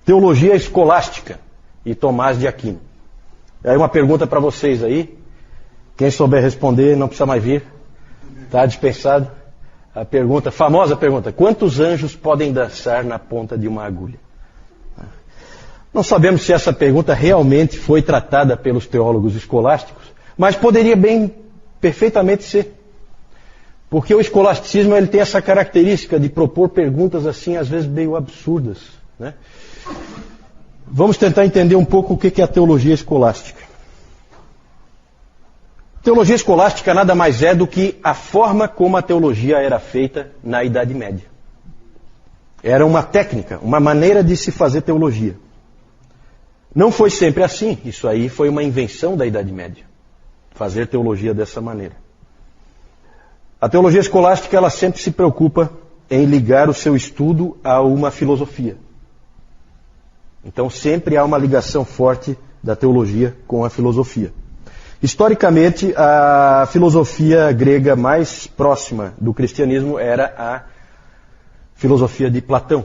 Teologia escolástica e Tomás de Aquino. Aí uma pergunta para vocês aí. Quem souber responder não precisa mais vir. Está dispensado. A pergunta, famosa pergunta: quantos anjos podem dançar na ponta de uma agulha? Não sabemos se essa pergunta realmente foi tratada pelos teólogos escolásticos, mas poderia perfeitamente ser. Porque o escolasticismo ele tem essa característica de propor perguntas assim, às vezes meio absurdas, né? Vamos tentar entender um pouco o que é a teologia escolástica. Teologia escolástica nada mais é do que a forma como a teologia era feita na Idade Média. Era uma técnica, uma maneira de se fazer teologia. Não foi sempre assim, isso aí foi uma invenção da Idade Média, fazer teologia dessa maneira. A teologia escolástica ela sempre se preocupa em ligar o seu estudo a uma filosofia. Então sempre há uma ligação forte da teologia com a filosofia. Historicamente, a filosofia grega mais próxima do cristianismo era a filosofia de Platão.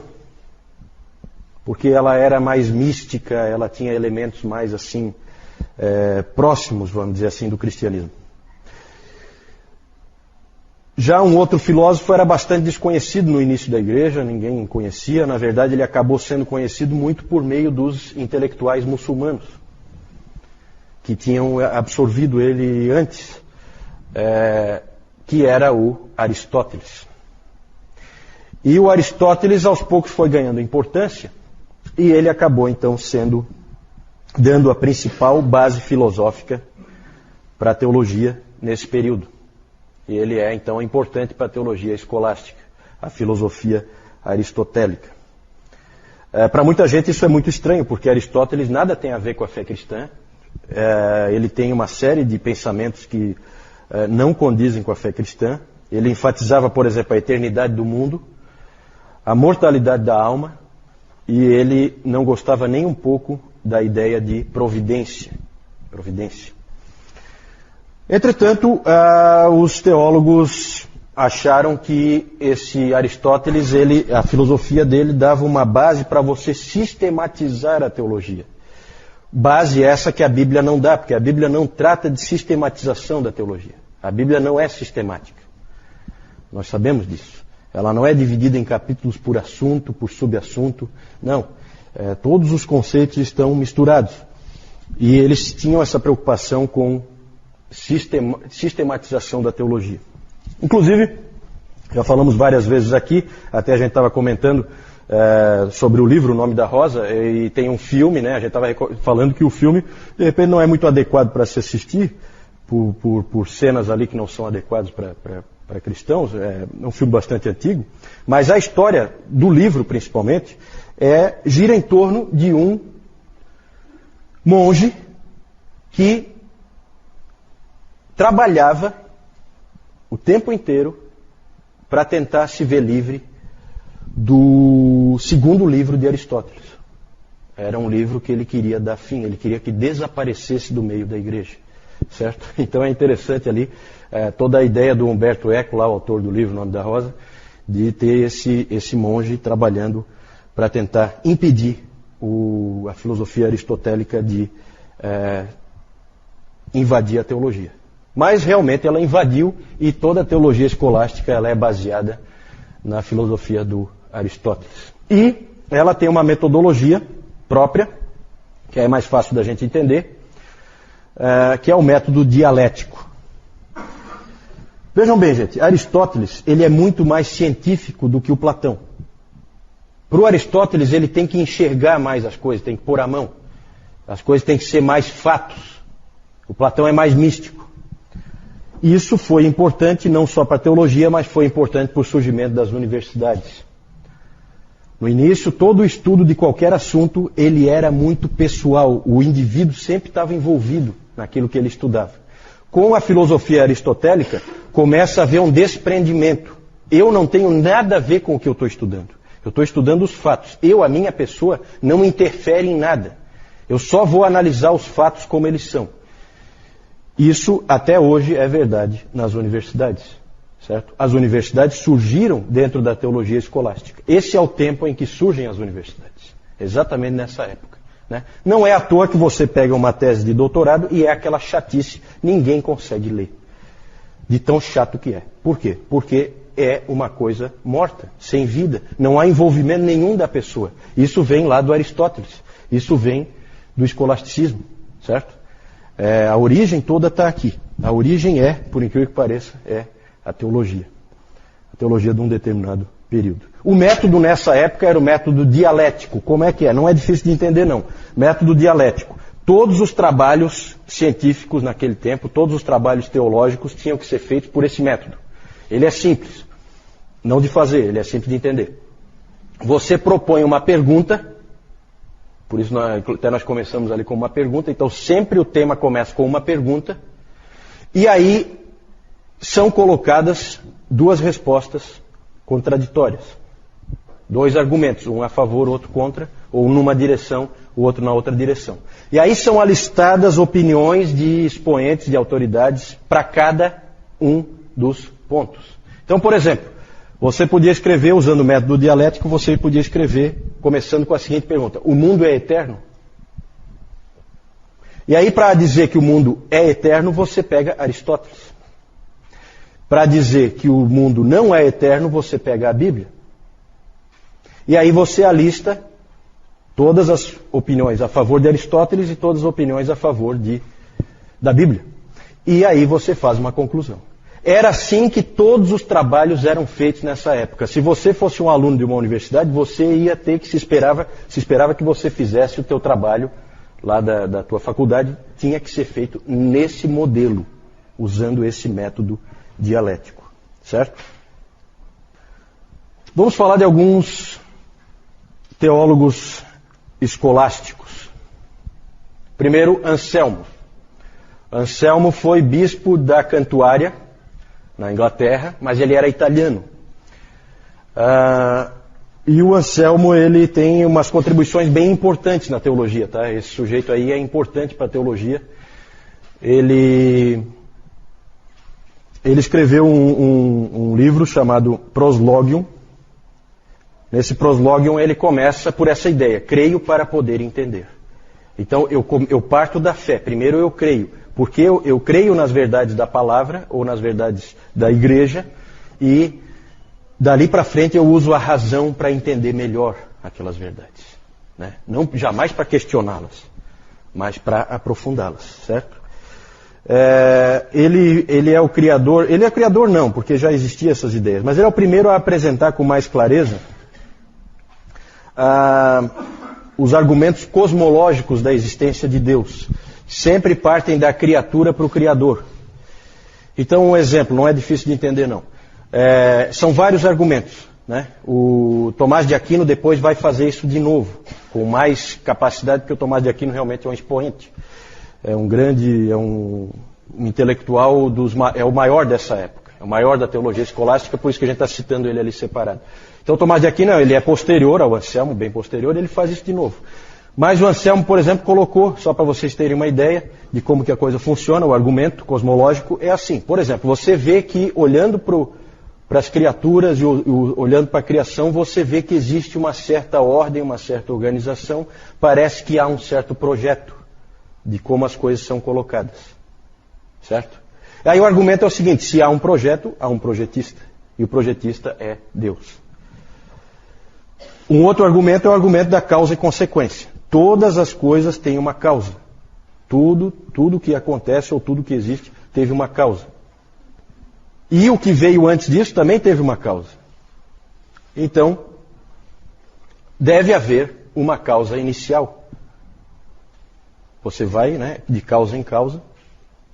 Porque ela era mais mística, ela tinha elementos mais assim, próximos, vamos dizer assim, do cristianismo. Já um outro filósofo era bastante desconhecido no início da igreja, ninguém conhecia. Na verdade, ele acabou sendo conhecido muito por meio dos intelectuais muçulmanos, que tinham absorvido ele antes, que era o Aristóteles. E o Aristóteles aos poucos foi ganhando importância, e ele acabou então dando a principal base filosófica para a teologia nesse período. E ele é então importante para a teologia escolástica, a filosofia aristotélica. Para muita gente isso é muito estranho, porque Aristóteles nada tem a ver com a fé cristã. Ele tem uma série de pensamentos que não condizem com a fé cristã. Ele enfatizava, por exemplo, a eternidade do mundo, a mortalidade da alma, e ele não gostava nem um pouco da ideia de providência. Entretanto, os teólogos acharam que esse Aristóteles, a filosofia dele dava uma base para você sistematizar a teologia. Base essa que a Bíblia não dá, porque a Bíblia não trata de sistematização da teologia. A Bíblia não é sistemática. Nós sabemos disso. Ela não é dividida em capítulos por assunto, por subassunto. Não. Todos os conceitos estão misturados. E eles tinham essa preocupação com sistematização da teologia. Inclusive, já falamos várias vezes aqui, até a gente estava comentando sobre o livro O Nome da Rosa, e tem um filme, né? A gente estava falando que o filme, de repente, não é muito adequado para se assistir, por cenas ali que não são adequadas para cristãos. É um filme bastante antigo, mas a história do livro, principalmente, gira em torno de um monge que trabalhava o tempo inteiro para tentar se ver livre do segundo livro de Aristóteles. Era um livro que ele queria dar fim, ele queria que desaparecesse do meio da igreja. Certo? Então é interessante ali toda a ideia do Humberto Eco, lá, o autor do livro O Nome da Rosa, de ter esse monge trabalhando para tentar impedir a filosofia aristotélica de invadir a teologia. Mas realmente ela invadiu, e toda a teologia escolástica ela é baseada na filosofia do Aristóteles. E ela tem uma metodologia própria, que é mais fácil da gente entender, que é o método dialético. Vejam bem, gente, Aristóteles ele é muito mais científico do que o Platão. Para o Aristóteles ele tem que enxergar mais as coisas, tem que pôr a mão. As coisas têm que ser mais fatos. O Platão é mais místico. Isso foi importante não só para a teologia, mas foi importante para o surgimento das universidades. No início, todo o estudo de qualquer assunto, ele era muito pessoal. O indivíduo sempre estava envolvido naquilo que ele estudava. Com a filosofia aristotélica, começa a haver um desprendimento. Eu não tenho nada a ver com o que eu estou estudando. Eu estou estudando os fatos. A minha pessoa, não interfere em nada. Eu só vou analisar os fatos como eles são. Isso até hoje é verdade nas universidades, certo? As universidades surgiram dentro da teologia escolástica. Esse é o tempo em que surgem as universidades. exatamente nessa época. Né? Não é à toa que você pega uma tese de doutorado e é aquela chatice, ninguém consegue ler. De tão chato que é. Por quê? Porque é uma coisa morta, sem vida. Não há envolvimento nenhum da pessoa. Isso vem lá do Aristóteles. Isso vem do escolasticismo, certo? A origem toda está aqui. A origem é, por incrível que pareça, é a teologia. A teologia de um determinado período. O método nessa época era o método dialético. Como é que é? Não é difícil de entender, não. Método dialético. Todos os trabalhos científicos naquele tempo, todos os trabalhos teológicos tinham que ser feitos por esse método. Ele é simples. Não de fazer, ele é simples de entender. Você propõe uma pergunta, por isso até nós começamos ali com uma pergunta, então sempre o tema começa com uma pergunta, e aí são colocadas duas respostas contraditórias. Dois argumentos, um a favor, outro contra, ou numa direção, o outro na outra direção. E aí são alistadas opiniões de expoentes, de autoridades, para cada um dos pontos. Então, por exemplo, você podia escrever, usando o método dialético, você podia escrever, começando com a seguinte pergunta: o mundo é eterno? E aí, para dizer que o mundo é eterno, você pega Aristóteles. Para dizer que o mundo não é eterno, você pega a Bíblia. E aí você alista todas as opiniões a favor de Aristóteles e todas as opiniões a favor da Bíblia. E aí você faz uma conclusão. Era assim que todos os trabalhos eram feitos nessa época. Se você fosse um aluno de uma universidade, você ia ter que se esperava que você fizesse o teu trabalho lá da tua faculdade, tinha que ser feito nesse modelo, usando esse método dialético. Certo? Vamos falar de alguns teólogos escolásticos. Primeiro, Anselmo. Anselmo foi bispo da Cantuária, na Inglaterra, mas ele era italiano. E o Anselmo, ele tem umas contribuições bem importantes na teologia, tá? Esse sujeito aí é importante para a teologia. Ele escreveu um livro chamado Proslogium. Nesse Proslogium ele começa por essa ideia: creio para poder entender. Então eu parto da fé. Primeiro eu creio, porque eu creio nas verdades da palavra ou nas verdades da igreja, e dali para frente eu uso a razão para entender melhor aquelas verdades, né? Não jamais para questioná-las, mas para aprofundá-las, certo? Ele é o criador. Ele é criador não, porque já existiam essas ideias, mas ele é o primeiro a apresentar com mais clareza os argumentos cosmológicos da existência de Deus. Sempre partem da criatura para o Criador. Então, um exemplo, não é difícil de entender não. São vários argumentos, né? O Tomás de Aquino depois vai fazer isso de novo, com mais capacidade, porque o Tomás de Aquino realmente é um expoente. É um intelectual, é o maior dessa época, é o maior da teologia escolástica, por isso que a gente está citando ele ali separado. Então, Tomás de Aquino, ele é posterior ao Anselmo, bem posterior, ele faz isso de novo. Mas o Anselmo, por exemplo, colocou, só para vocês terem uma ideia de como que a coisa funciona, o argumento cosmológico é assim. Por exemplo, você vê que olhando para as criaturas e olhando para a criação, você vê que existe uma certa ordem, uma certa organização, parece que há um certo projeto de como as coisas são colocadas. Certo? Aí o argumento é o seguinte: se há um projeto, há um projetista. E o projetista é Deus. Um outro argumento é o argumento da causa e consequência. Todas as coisas têm uma causa. Tudo que acontece ou tudo que existe teve uma causa. E o que veio antes disso também teve uma causa. Então, deve haver uma causa inicial. Você vai, né, de causa em causa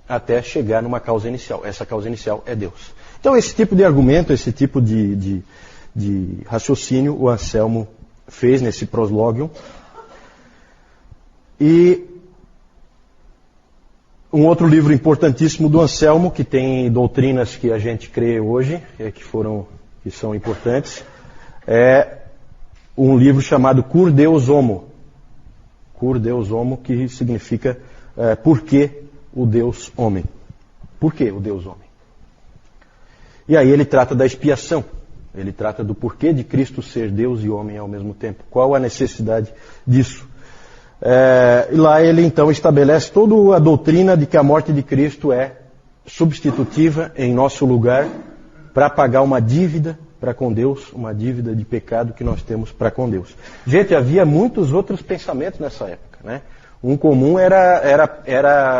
até chegar numa causa inicial. Essa causa inicial é Deus. Então, esse tipo de argumento, esse tipo de raciocínio, o Anselmo fez nesse Proslogium. E um outro livro importantíssimo do Anselmo, que tem doutrinas que a gente crê hoje, que são importantes, é um livro chamado Cur Deus Homo. Cur Deus Homo, que significa por que o Deus homem. Por que o Deus homem? E aí ele trata da expiação. Ele trata do porquê de Cristo ser Deus e homem ao mesmo tempo. Qual a necessidade disso? E lá ele então estabelece toda a doutrina de que a morte de Cristo é substitutiva em nosso lugar para pagar uma dívida para com Deus, uma dívida de pecado que nós temos para com Deus. Gente, havia muitos outros pensamentos nessa época, né? Um comum era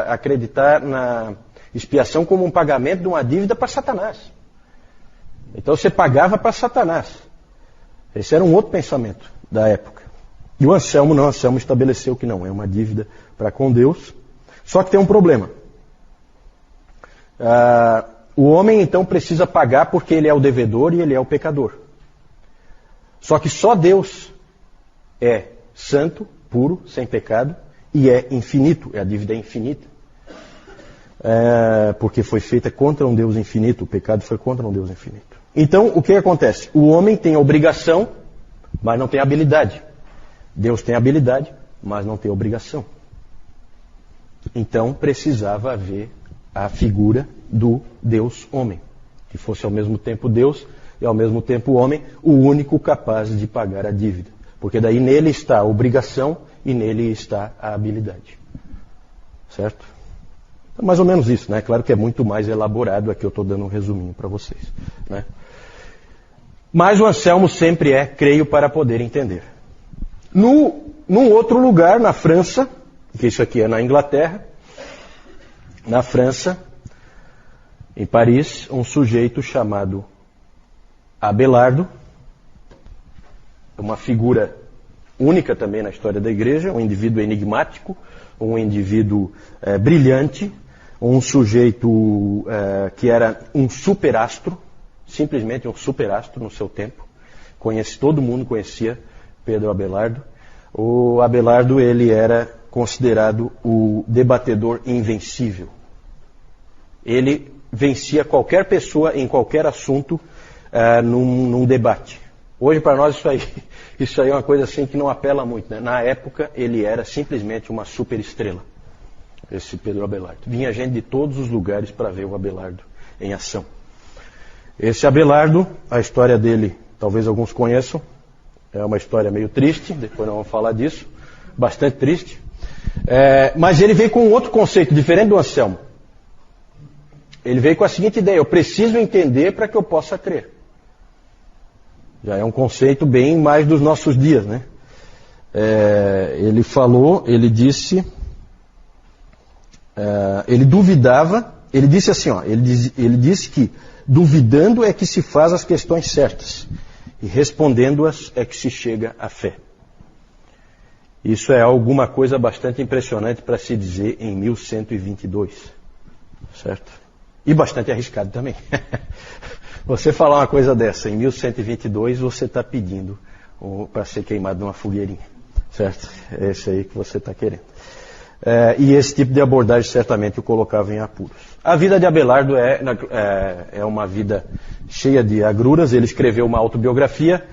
acreditar na expiação como um pagamento de uma dívida para Satanás. Então você pagava para Satanás. Esse era um outro pensamento da época. E o Anselmo não, Anselmo estabeleceu que não, é uma dívida para com Deus. Só que tem um problema. O homem então precisa pagar porque ele é o devedor e ele é o pecador. Só que só Deus é santo, puro, sem pecado, e é infinito, a dívida é infinita. Porque foi feita contra um Deus infinito, o pecado foi contra um Deus infinito. Então, o que acontece? O homem tem a obrigação, mas não tem habilidade. Deus tem habilidade, mas não tem obrigação. Então, precisava haver a figura do Deus homem, que fosse ao mesmo tempo Deus e ao mesmo tempo homem, o único capaz de pagar a dívida. Porque daí nele está a obrigação e nele está a habilidade. Certo? É mais ou menos isso, né? Claro que é muito mais elaborado, aqui eu estou dando um resuminho para vocês, né? Mas o Anselmo sempre creio para poder entender. Num outro lugar, na França, que isso aqui é na Inglaterra, na França, em Paris, um sujeito chamado Abelardo, uma figura única também na história da igreja, um indivíduo enigmático, um indivíduo brilhante, um sujeito que era um superastro, simplesmente um superastro no seu tempo. Todo mundo conhecia Pedro Abelardo. O Abelardo, ele era considerado o debatedor invencível. Ele vencia qualquer pessoa em qualquer assunto num debate. Hoje, para nós, isso aí é uma coisa assim que não apela muito, né? Na época, ele era simplesmente uma superestrela, esse Pedro Abelardo. Vinha gente de todos os lugares para ver o Abelardo em ação. Esse Abelardo, a história dele, talvez alguns conheçam, é uma história meio triste, depois nós vamos falar disso, bastante triste. Mas ele veio com um outro conceito, diferente do Anselmo. Ele veio com a seguinte ideia: eu preciso entender para que eu possa crer. Já é um conceito bem mais dos nossos dias, né? Ele disse, ele duvidava, ele disse assim, ele disse que duvidando é que se faz as questões certas, e respondendo-as é que se chega à fé. Isso é alguma coisa bastante impressionante para se dizer em 1122, certo? E bastante arriscado também. Você falar uma coisa dessa em 1122, você está pedindo para ser queimado numa fogueirinha, certo? É isso aí que você está querendo. E esse tipo de abordagem certamente o colocava em apuros. A vida de Abelardo é uma vida cheia de agruras. Ele escreveu uma autobiografia.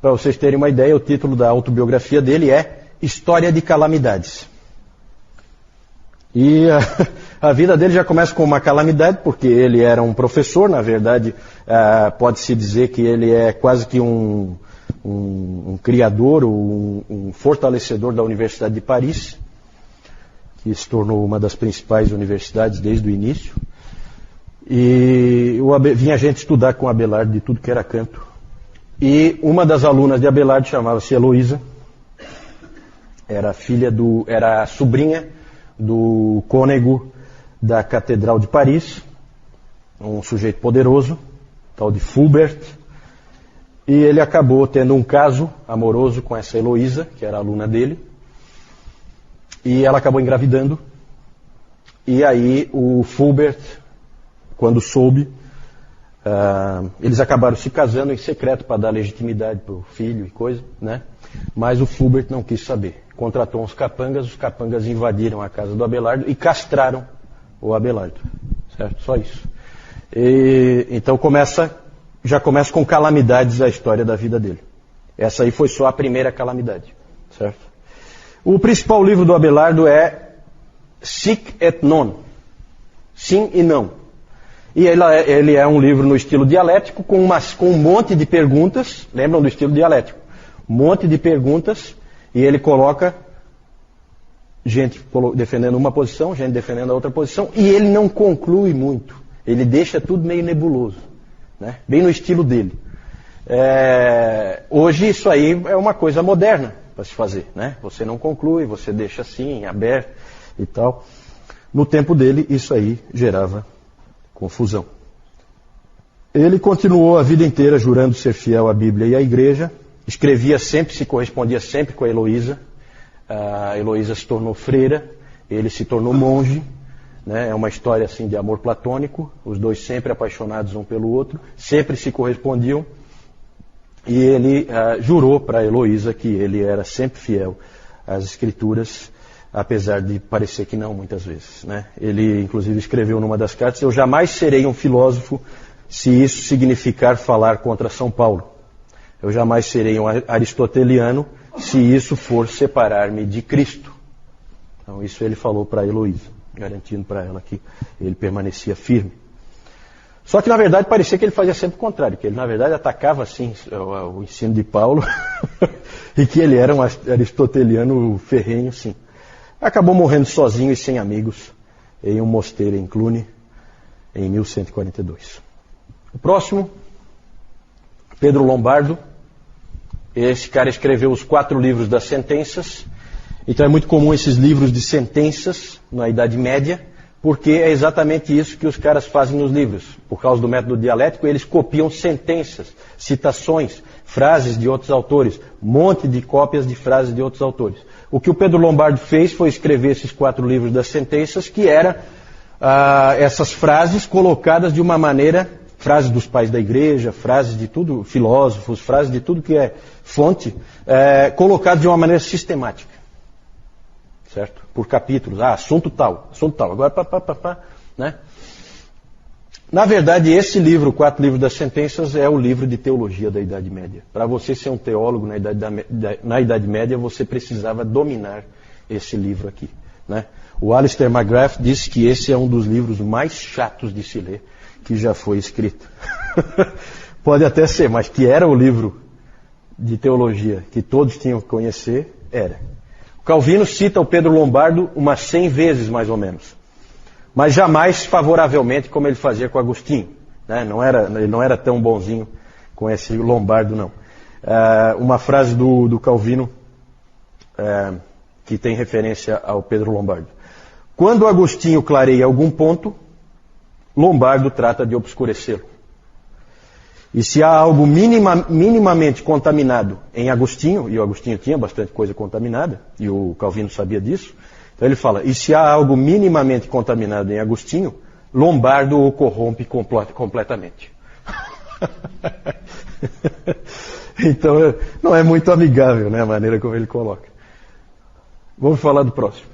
Para vocês terem uma ideia, o título da autobiografia dele é História de Calamidades. E a vida dele já começa com uma calamidade, porque ele era um professor. Na verdade, pode-se dizer que ele é quase que um criador, um fortalecedor da Universidade de Paris, que se tornou uma das principais universidades desde o início. E vinha gente estudar com Abelardo de tudo que era canto. E uma das alunas de Abelardo chamava-se Heloísa, era a sobrinha do cônego da Catedral de Paris, um sujeito poderoso, tal de Fulbert, e ele acabou tendo um caso amoroso com essa Heloísa, que era aluna dele, e ela acabou engravidando. E aí o Fulbert, quando soube, eles acabaram se casando em secreto para dar legitimidade para o filho e coisa, né? Mas o Fulbert não quis saber. Contratou os capangas invadiram a casa do Abelardo e castraram o Abelardo, certo? Só isso. Então já começa com calamidades a história da vida dele. Essa aí foi só a primeira calamidade, certo? O principal livro do Abelardo é Sic et Non, sim e não. E ele é um livro no estilo dialético, com um monte de perguntas. Lembram do estilo dialético? Um monte de perguntas, e ele coloca gente defendendo uma posição, gente defendendo a outra posição, e ele não conclui muito. Ele deixa tudo meio nebuloso, né? Bem no estilo dele. Hoje isso aí é uma coisa moderna para se fazer, né? Você não conclui, você deixa assim, aberto e tal. No tempo dele, isso aí gerava confusão. Ele continuou a vida inteira jurando ser fiel à Bíblia e à igreja, escrevia sempre, se correspondia sempre com a Heloísa. A Heloísa se tornou freira, ele se tornou monge, né? É uma história assim de amor platônico, os dois sempre apaixonados um pelo outro, sempre se correspondiam, e ele jurou para a Heloísa que ele era sempre fiel às Escrituras, apesar de parecer que não, muitas vezes, né? Ele, inclusive, escreveu numa das cartas: eu jamais serei um filósofo se isso significar falar contra São Paulo. Eu jamais serei um aristoteliano se isso for separar-me de Cristo. Então, isso ele falou para Heloísa, garantindo para ela que ele permanecia firme. Só que, na verdade, parecia que ele fazia sempre o contrário, que ele, na verdade, atacava, assim, o ensino de Paulo e que ele era um aristoteliano ferrenho, sim. Acabou morrendo sozinho e sem amigos em um mosteiro em Cluny, em 1142. O próximo, Pedro Lombardo. Esse cara escreveu os 4 livros das sentenças. Então é muito comum esses livros de sentenças na Idade Média, porque é exatamente isso que os caras fazem nos livros. Por causa do método dialético, eles copiam sentenças, citações, frases de outros autores, um monte de cópias de frases de outros autores. O que o Pedro Lombardo fez foi escrever esses 4 livros das sentenças, que eram essas frases colocadas de uma maneira, frases dos pais da igreja, frases de tudo, filósofos, frases de tudo que é fonte, colocadas de uma maneira sistemática. Certo? Por capítulos. Assunto tal. Agora, né? Na verdade, esse livro, 4 livros das sentenças, é o livro de teologia da Idade Média. Para você ser um teólogo na Idade Média, você precisava dominar esse livro aqui, né? O Alistair McGrath disse que esse é um dos livros mais chatos de se ler que já foi escrito. Pode até ser, mas que era o livro de teologia que todos tinham que conhecer, era. O Calvino cita o Pedro Lombardo umas 100 vezes, mais ou menos. Mas jamais favoravelmente, como ele fazia com Agostinho, né? Ele não era tão bonzinho com esse Lombardo, não. Uma frase do Calvino, que tem referência ao Pedro Lombardo. Quando Agostinho clareia algum ponto, Lombardo trata de obscurecê-lo. E se há algo minimamente contaminado em Agostinho, e o Agostinho tinha bastante coisa contaminada, e o Calvino sabia disso, então ele fala, e se há algo minimamente contaminado em Agostinho, Lombardo o corrompe completamente. Então, não é muito amigável, né, a maneira como ele coloca. Vamos falar do próximo.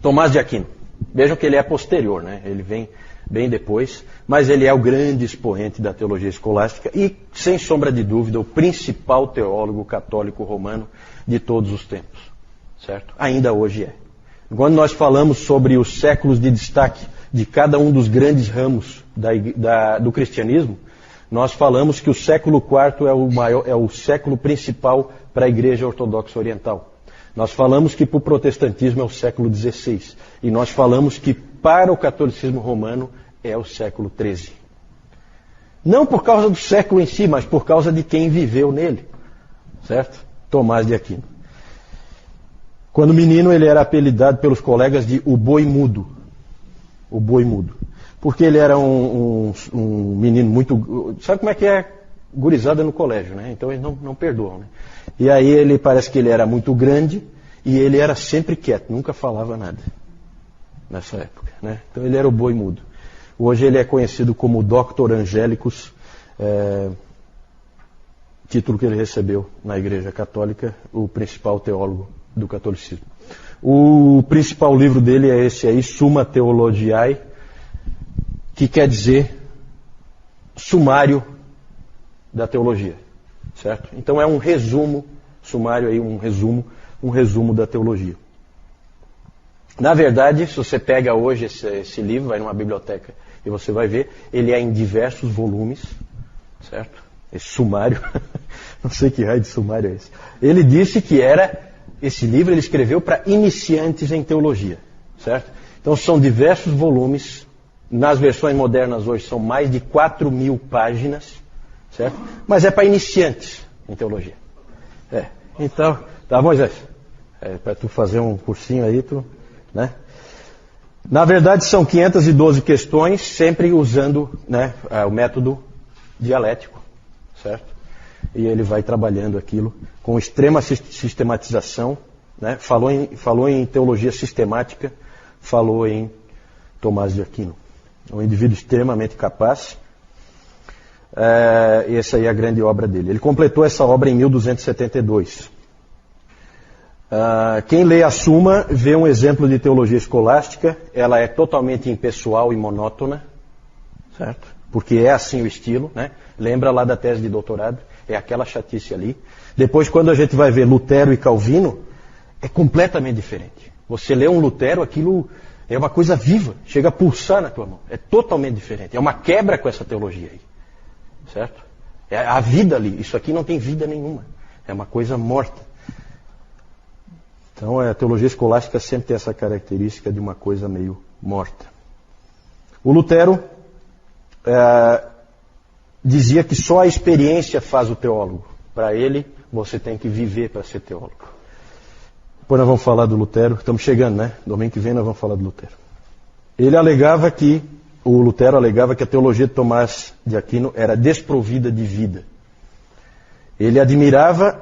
Tomás de Aquino. Vejam que ele é posterior, né? Ele vem bem depois, mas ele é o grande expoente da teologia escolástica e, sem sombra de dúvida, o principal teólogo católico romano de todos os tempos. Certo? Ainda hoje é. Quando nós falamos sobre os séculos de destaque de cada um dos grandes ramos do cristianismo, nós falamos que o século IV é o século principal para a Igreja Ortodoxa Oriental. Nós falamos que para o protestantismo é o século XVI. E nós falamos que para o catolicismo romano é o século XIII. Não por causa do século em si, mas por causa de quem viveu nele. Certo? Tomás de Aquino. Quando menino, ele era apelidado pelos colegas de o boi mudo. O boi mudo. Porque ele era um menino muito... Sabe como é que é gurizada no colégio, né? Então eles não perdoam, né? E aí ele parece que ele era muito grande e ele era sempre quieto, nunca falava nada nessa época, né? Então ele era o boi mudo. Hoje ele é conhecido como Dr. Angélicos, título que ele recebeu na Igreja Católica, o principal teólogo do catolicismo. O principal livro dele é esse aí, Summa Theologiae, que quer dizer sumário da teologia, certo? Então é um resumo, sumário aí, um resumo da teologia. Na verdade, se você pega hoje esse livro, vai numa biblioteca e você vai ver, ele é em diversos volumes, certo? Esse sumário, não sei que raio de sumário é esse. Ele disse que esse livro ele escreveu para iniciantes em teologia, certo? Então são diversos volumes, nas versões modernas hoje são mais de 4.000 páginas, certo? Mas é para iniciantes em teologia. Então, tá, Moisés? Para tu fazer um cursinho aí, né? Na verdade são 512 questões, sempre usando, né, o método dialético, certo? E ele vai trabalhando aquilo com extrema sistematização, né? Falou em teologia sistemática, falou em Tomás de Aquino. Um indivíduo extremamente capaz. Essa aí é a grande obra dele. Ele completou essa obra em 1272. Quem lê a Suma vê um exemplo de teologia escolástica. Ela é totalmente impessoal e monótona, certo? Porque é assim o estilo, né? Lembra lá da tese de doutorado? É aquela chatice ali. Depois, quando a gente vai ver Lutero e Calvino, é completamente diferente. Você lê um Lutero, aquilo é uma coisa viva, chega a pulsar na tua mão. É totalmente diferente. É uma quebra com essa teologia aí, certo? É a vida ali. Isso aqui não tem vida nenhuma. É uma coisa morta. Então, a teologia escolástica sempre tem essa característica de uma coisa meio morta. O Lutero dizia que só a experiência faz o teólogo. Para ele, você tem que viver para ser teólogo. Depois nós vamos falar do Lutero. Estamos chegando, né? Domingo que vem nós vamos falar do Lutero. O Lutero alegava que a teologia de Tomás de Aquino era desprovida de vida. Ele admirava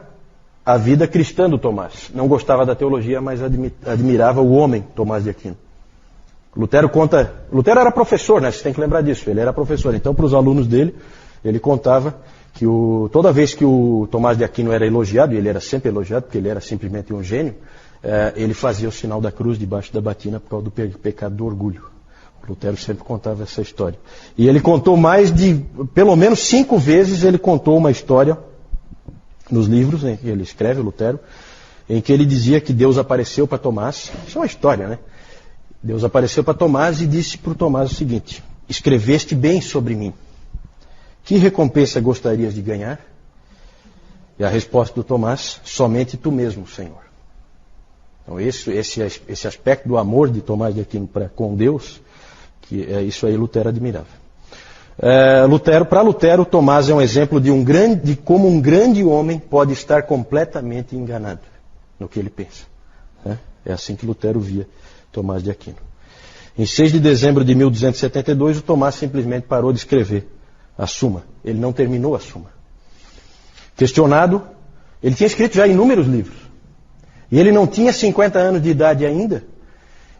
a vida cristã do Tomás. Não gostava da teologia, mas admirava o homem Tomás de Aquino. Lutero era professor, né? Você tem que lembrar disso. Ele era professor. Então, para os alunos dele, ele contava que toda vez que o Tomás de Aquino era elogiado, e ele era sempre elogiado, porque ele era simplesmente um gênio, ele fazia o sinal da cruz debaixo da batina por causa do pecado do orgulho. O Lutero sempre contava essa história. E ele contou pelo menos 5 vezes, ele contou uma história nos livros, né, que ele escreve, o Lutero, em que ele dizia que Deus apareceu para Tomás. Isso é uma história, né? Deus apareceu para Tomás e disse para o Tomás o seguinte: escreveste bem sobre mim. Que recompensa gostarias de ganhar? E a resposta do Tomás: somente tu mesmo, Senhor. Então esse aspecto do amor de Tomás de Aquino com Deus, que é isso aí Lutero admirava. Para Lutero, Tomás é um exemplo de como um grande homem pode estar completamente enganado no que ele pensa. Né? É assim que Lutero via Tomás de Aquino. Em 6 de dezembro de 1272, o Tomás simplesmente parou de escrever a Suma. Ele não terminou a Suma. Questionado, ele tinha escrito já inúmeros livros. E ele não tinha 50 anos de idade ainda.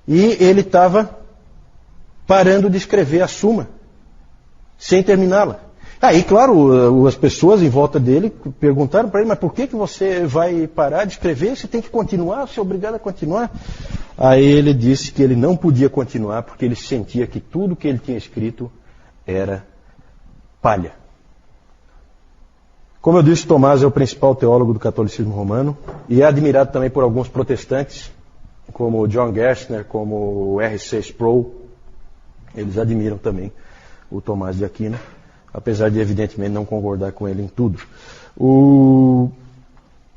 E ele estava parando de escrever a Suma, sem terminá-la. Aí, claro, as pessoas em volta dele perguntaram para ele: mas por que você vai parar de escrever? Você tem que continuar, você é obrigado a continuar. Aí ele disse que ele não podia continuar porque ele sentia que tudo que ele tinha escrito era palha. Como eu disse, Tomás é o principal teólogo do catolicismo romano e é admirado também por alguns protestantes, como o John Gerstner, como o R.C. Sproul. Eles admiram também o Tomás de Aquino, apesar de evidentemente não concordar com ele em tudo. O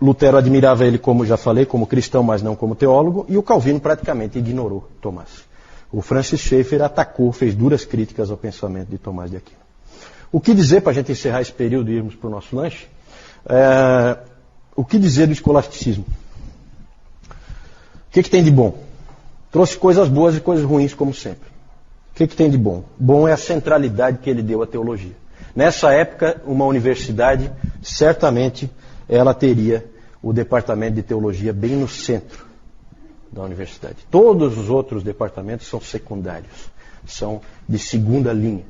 Lutero admirava ele, como já falei, como cristão, mas não como teólogo, e o Calvino praticamente ignorou Tomás. O Francis Schaeffer atacou, fez duras críticas ao pensamento de Tomás de Aquino. O que dizer, para a gente encerrar esse período e irmos para o nosso lanche? O que dizer do escolasticismo? O que tem de bom? Trouxe coisas boas e coisas ruins, como sempre. O que tem de bom? Bom é a centralidade que ele deu à teologia. Nessa época, uma universidade, certamente, ela teria o departamento de teologia bem no centro da universidade. Todos os outros departamentos são secundários, são de segunda linha.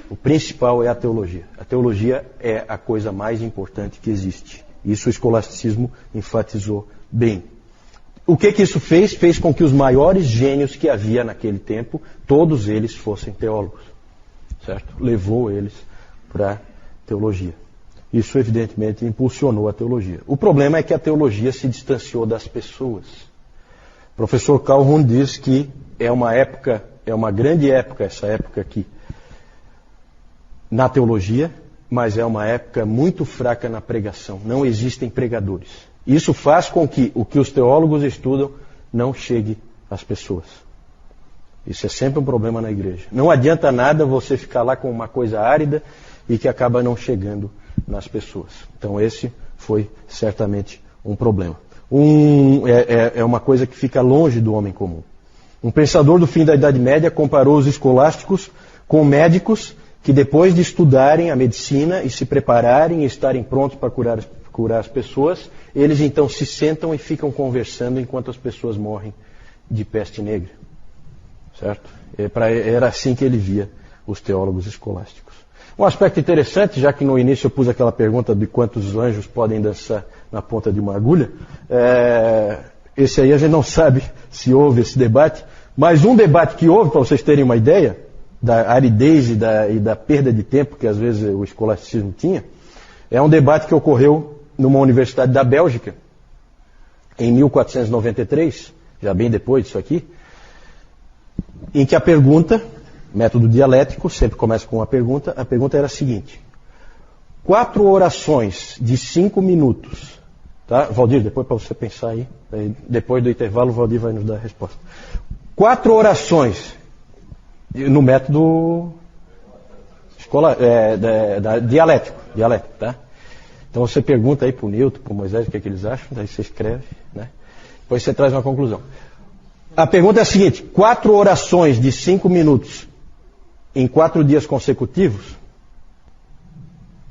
O principal é a teologia. A teologia é a coisa mais importante que existe. Isso o escolasticismo enfatizou bem. O que isso fez? Fez com que os maiores gênios que havia naquele tempo, todos eles fossem teólogos. Certo? Levou eles para a teologia. Isso, evidentemente, impulsionou a teologia. O problema é que a teologia se distanciou das pessoas. professor Calhoun diz que é uma grande época, essa época aqui, na teologia, mas é uma época muito fraca na pregação. Não existem pregadores. Isso faz com que o que os teólogos estudam não chegue às pessoas. Isso é sempre um problema na igreja. Não adianta nada você ficar lá com uma coisa árida e que acaba não chegando nas pessoas. Então esse foi certamente um problema. É uma coisa que fica longe do homem comum. Um pensador do fim da Idade Média comparou os escolásticos com médicos que depois de estudarem a medicina e se prepararem e estarem prontos para curar as pessoas, eles então se sentam e ficam conversando enquanto as pessoas morrem de peste negra. Certo? Era assim que ele via os teólogos escolásticos. Um aspecto interessante, já que no início eu pus aquela pergunta de quantos anjos podem dançar na ponta de uma agulha, esse aí a gente não sabe se houve esse debate, mas um debate que houve, para vocês terem uma ideia, da aridez e da perda de tempo que às vezes o escolasticismo tinha, é um debate que ocorreu numa universidade da Bélgica, em 1493, já bem depois disso aqui, em que a pergunta, método dialético, sempre começa com uma pergunta, a pergunta era a seguinte: 4 orações de 5 minutos, tá? Valdir, depois para você pensar aí, depois do intervalo o Valdir vai nos dar a resposta. 4 orações, no método dialético, tá? Então você pergunta aí para o Newton, para o Moisés, o que é que eles acham, daí você escreve, né? Depois você traz uma conclusão. A pergunta é a seguinte: 4 orações de 5 minutos em 4 dias consecutivos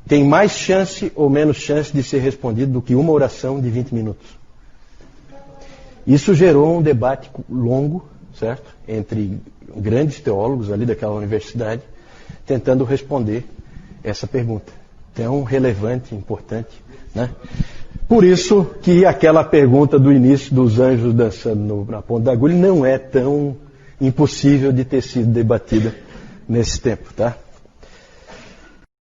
tem mais chance ou menos chance de ser respondido do que uma oração de 20 minutos? Isso gerou um debate longo, certo? Entre grandes teólogos ali daquela universidade, tentando responder essa pergunta. Tão relevante, importante, né? Por isso que aquela pergunta do início dos anjos dançando na ponta da agulha não é tão impossível de ter sido debatida nesse tempo, tá?